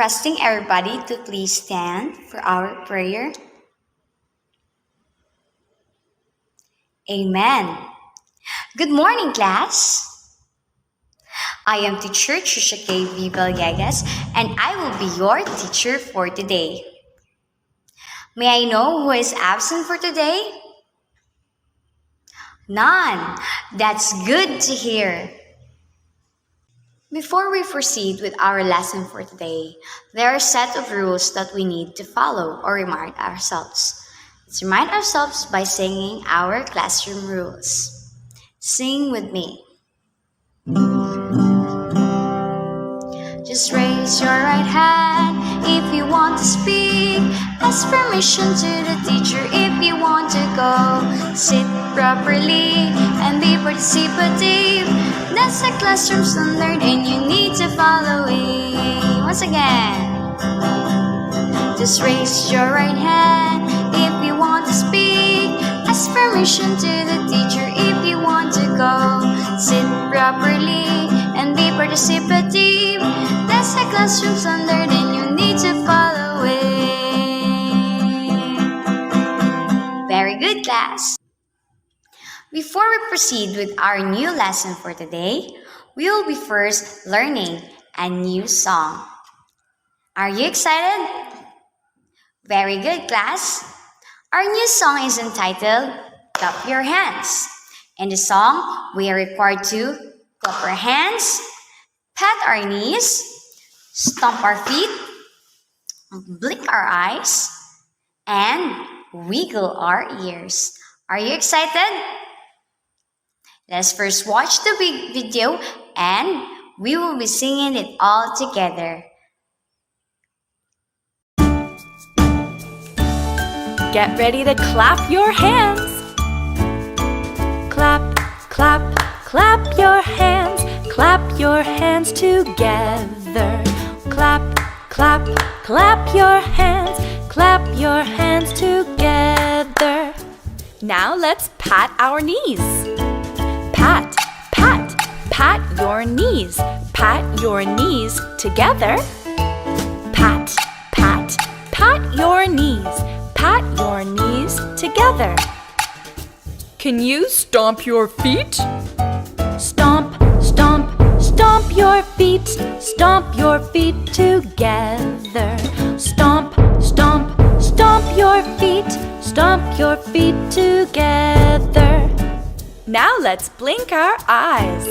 requesting everybody to please stand for our prayer. Amen. Good morning, class. I am teacher Trisha K. V. Villegas, and I will be your teacher for today. May I know who is absent for today? None. That's good to hear. Before we proceed with our lesson for today, there are a set of rules that we need to follow or remind ourselves. Let's remind ourselves by singing our classroom rules. Sing with me. Just raise your right hand if you want to speak. Ask permission to the teacher if you want to go. Sit properly and be participative. That's the classroom standard and you need to follow it. Once again. Just raise your right hand if you want to speak. Ask permission to the teacher if you want to go. Sit properly and be participative. That's the classroom standard and you need to follow it. Very good, class. Before we proceed with our new lesson for today, we will be first learning a new song. Are you excited? Very good, class. Our new song is entitled Clap Your Hands. In the song, we are required to clap our hands, pat our knees, stomp our feet, blink our eyes, and wiggle our ears. Are you excited? Let's first watch the big video and we will be singing it all together. Get ready to clap your hands. Clap, clap, clap your hands. Clap your hands together. Clap, clap, clap your hands. Clap your hands together. Now let's pat our knees. Pat, pat, pat your knees. Pat your knees together. Pat, pat, pat your knees. Pat your knees together. Can you stomp your feet? Stomp, stomp, stomp your feet. Stomp your feet together. Stomp, stomp, stomp your feet. Stomp your feet together. Now let's blink our eyes.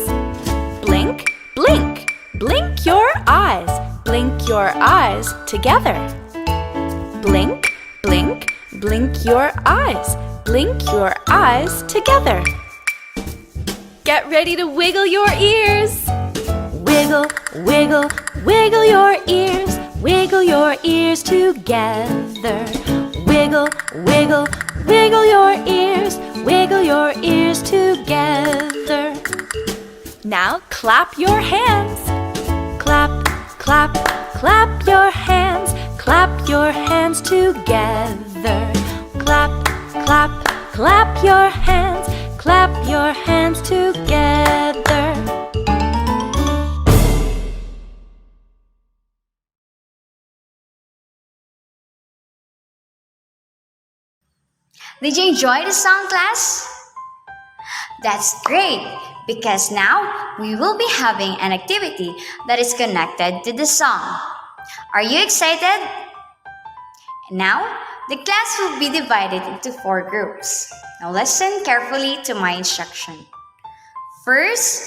Blink, blink, blink your eyes. Blink your eyes together. Blink, blink, blink your eyes. Blink your eyes together. Get ready to wiggle your ears. Wiggle, wiggle, wiggle your ears. Wiggle your ears together. Wiggle, wiggle, wiggle your ears. Wiggle your ears together. Now clap your hands. Clap, clap, clap your hands. Clap your hands together. Clap, clap, clap your hands. Clap your hands together. Did you enjoy the song, class? That's great, because now we will be having an activity that is connected to the song. Are you excited? Now, the class will be divided into 4 groups. Now listen carefully to my instruction. First,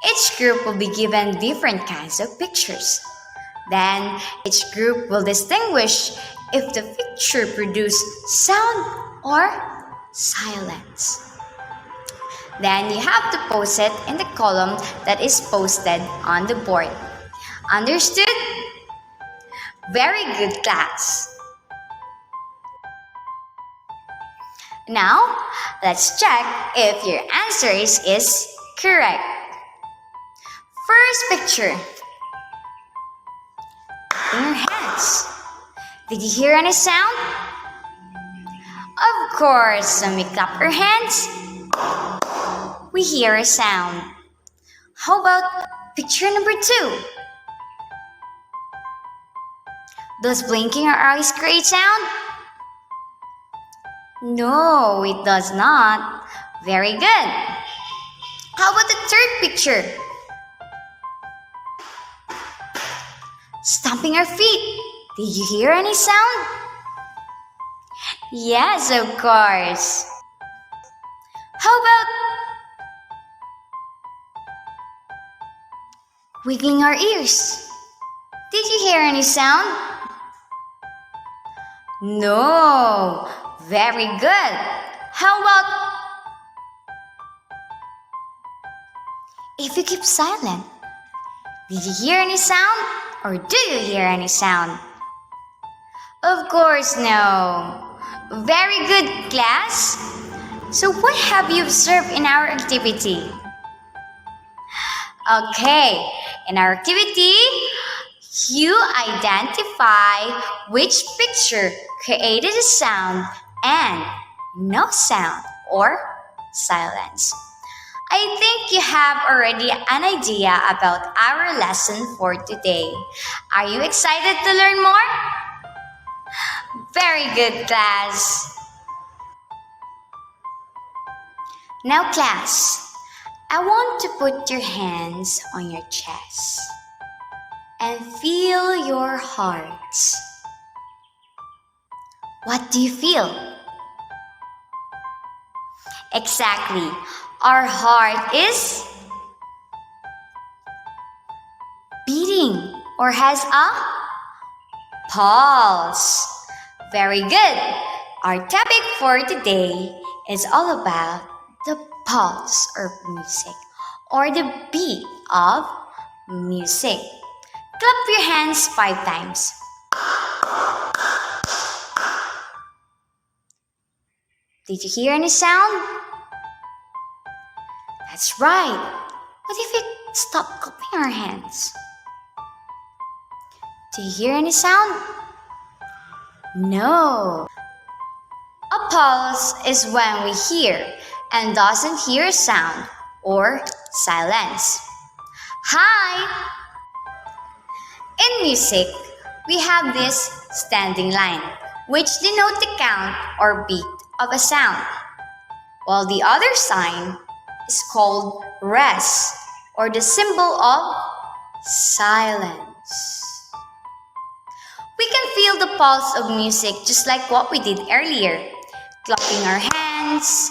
each group will be given different kinds of pictures. Then, each group will distinguish if the picture produced sound or silence. Then you have to post it in the column that is posted on the board. Understood? Very good, class. Now, let's check if your answers is correct. First picture. In your hands. Did you hear any sound? Of course, when we clap our hands, we hear a sound. How about picture number 2? Does blinking your eyes create sound? No, it does not. Very good. How about the third picture? Stomping our feet. Did you hear any sound? Yes, of course. How about wiggling our ears? Did you hear any sound? No. Very good. How about if you keep silent? Did you hear any sound? Or do you hear any sound? Of course, no. Very good, class. So what have you observed in our activity? Okay, in our activity, you identify which picture created a sound and no sound or silence. I think you have already an idea about our lesson for today. Are you excited to learn more? Very good, class. Now, class, I want to put your hands on your chest and feel your hearts. What do you feel? Exactly. Our heart is beating or has a pulse. Very good. Our topic for today is all about the pulse of music or the beat of music. Clap your hands 5 times. Did you hear any sound? That's right. What if we stop clapping our hands? Do you hear any sound? No. A pulse is when we hear and doesn't hear sound or silence. Hi! In music, we have this standing line, which denotes the count or beat of a sound, while the other sign is called rest or the symbol of silence. We can feel the pulse of music just like what we did earlier, clapping our hands,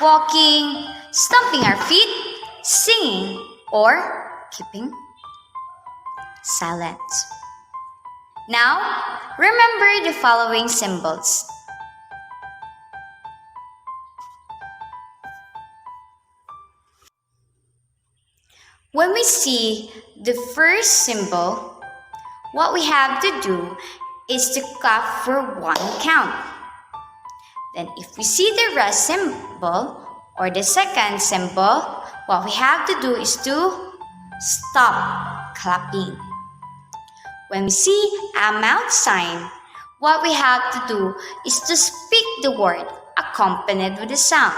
walking, stomping our feet, singing, or keeping silence. Now, remember the following symbols. When we see the first symbol, what we have to do is to clap for 1 count. Then if we see the rest symbol or the second symbol, what we have to do is to stop clapping. When we see a mouth sign, what we have to do is to speak the word accompanied with a sound.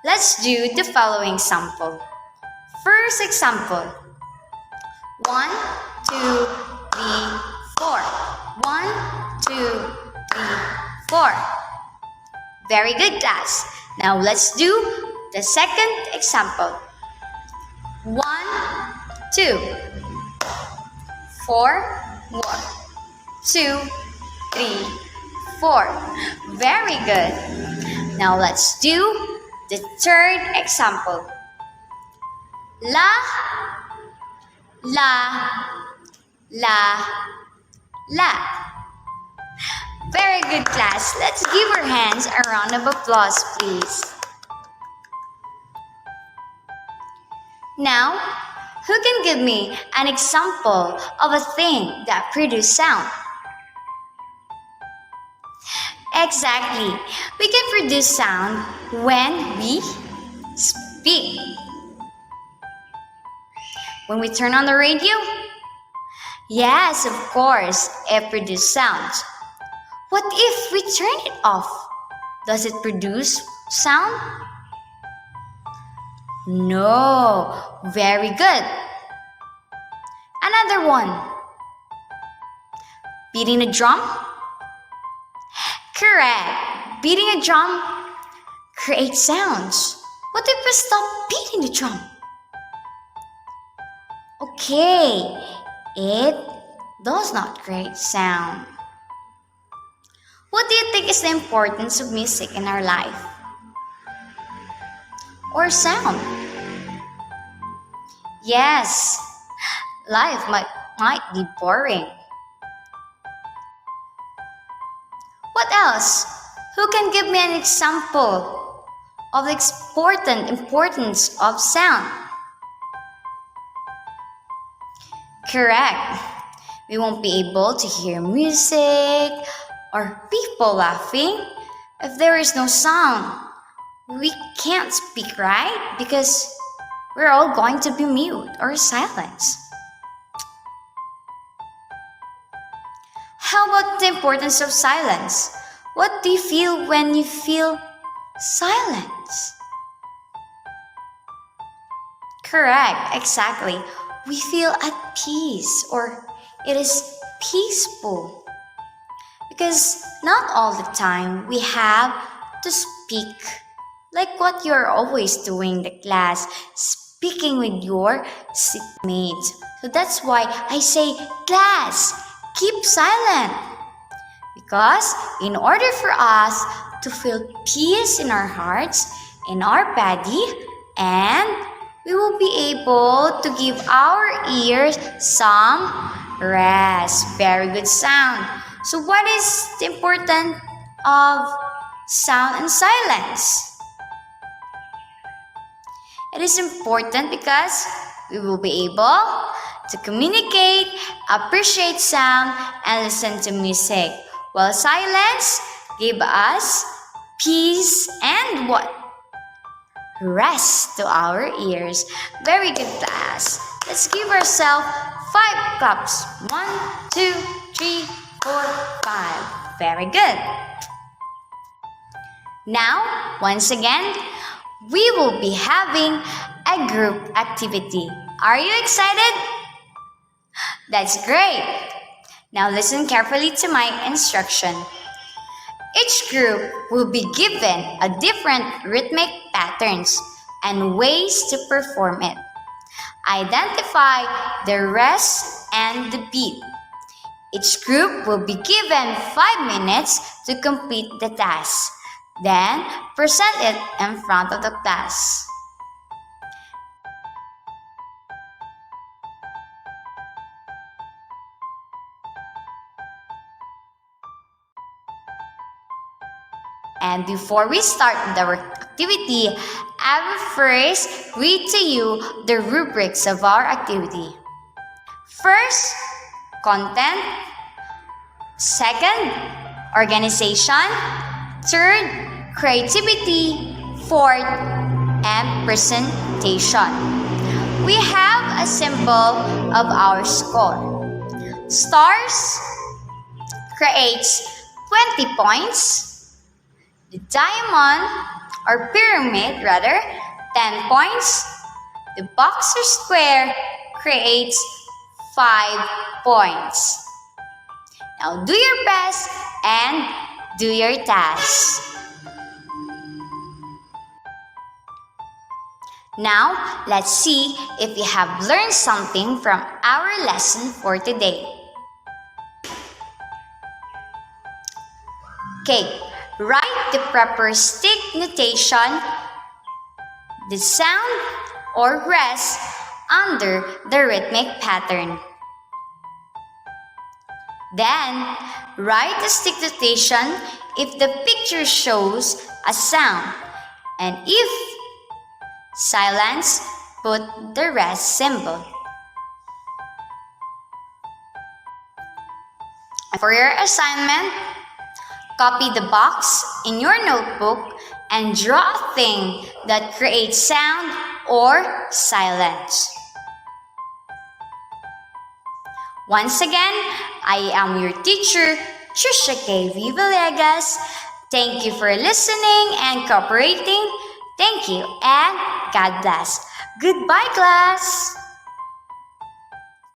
Let's do the following example. First example. 1, 2, 3, 4. 1, 2, 3, 4. Very good, class. Now let's do the second example. 1, 2. 4 more. 2, 3, 4. Very good. Now let's do the third example. La, la, la, la. Very good, class. Let's give our hands a round of applause, please. Now, who can give me an example of a thing that produces sound? Exactly. We can produce sound when we speak. When we turn on the radio? Yes, of course, it produces sounds. What if we turn it off? Does it produce sound? No. Very good. Another one. Beating a drum? Correct. Beating a drum creates sounds. What if we stop beating the drum? Okay, it does not create sound. What do you think is the importance of music in our life? Or sound? Yes, life might be boring. What else? Who can give me an example of the importance of sound? Correct. We won't be able to hear music or people laughing if there is no sound. We can't speak, right? Because we're all going to be mute or silent. How about the importance of silence? What do you feel when you feel silence? Correct, exactly. We feel at peace or it is peaceful. Because not all the time we have to speak like what you're always doing in the class, speaking with your seatmates. So that's why I say, class, keep silent. Because in order for us to feel peace in our hearts, in our body, and we will be able to give our ears some rest. Very good sound. So what is the importance of sound and silence? It is important because we will be able to communicate, appreciate sound, and listen to music. While silence give us peace and what? Rest to our ears. Very good, class. Let's give ourselves 5 claps. 1, 2, 3, 4, 5. Very good. Now, once again, we will be having a group activity. Are you excited? That's great. Now listen carefully to my instruction. Each group will be given a different rhythmic patterns and ways to perform it. Identify the rest and the beat. Each group will be given 5 minutes to complete the task. Then, present it in front of the class. And before we start the activity, I will first read to you the rubrics of our activity. First, content. Second, organization. Third, creativity. Fourth, and presentation. We have a symbol of our score. Stars creates 20 points. The diamond or pyramid 10 points. The box or square creates 5 points. Now do your best and do your task. Now, let's see if you have learned something from our lesson for today. Okay, write the proper stick notation, the sound or rest under the rhythmic pattern. Then, write the stick notation if the picture shows a sound, and if silence, put the rest symbol. For your assignment, copy the box in your notebook and draw a thing that creates sound or silence. Once again, I am your teacher, Trisha K. V. Villegas. Thank you for listening and cooperating. Thank you and God bless. Goodbye, class.